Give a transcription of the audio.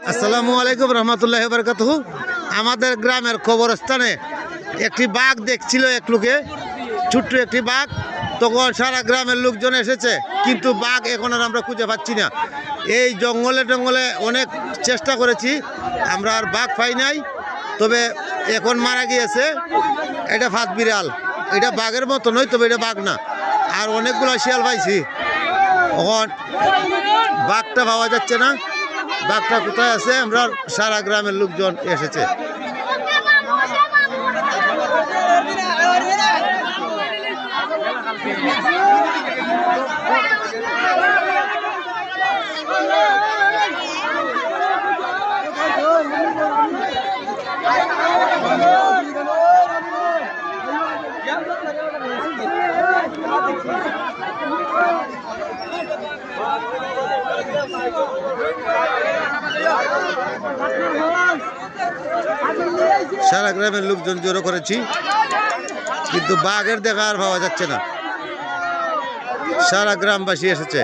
আসসালামু আলাইকুম রহমতুল্লাহ বরকাতুহু। আমাদের গ্রামের কবরস্থানে একটি বাঘ দেখছিল এক লোকে, ছোট্ট একটি বাঘ। তখন সারা গ্রামের লোকজন এসেছে, কিন্তু বাঘ এখন আর আমরা খুঁজে পাচ্ছি না। এই জঙ্গলে টঙ্গলে অনেক চেষ্টা করেছি, আমরা আর বাঘ পাই নাই। তবে এখন মারা গিয়েছে। এটা ফাঁদ বিড়াল, এটা বাঘের মতো নয়, তবে এটা বাঘ না। আর অনেকগুলো শিয়াল পাইছি, এখন বাঘটা পাওয়া যাচ্ছে না। বাঘটা কোথায় আছে? আমরা সারা গ্রামের লোকজন এসেছে। সারা গ্রামের লোকজন জড়ো করেছি, কিন্তু বাঘের দেখা আর পাওয়া যাচ্ছে না। সারা গ্রামবাসী এসেছে।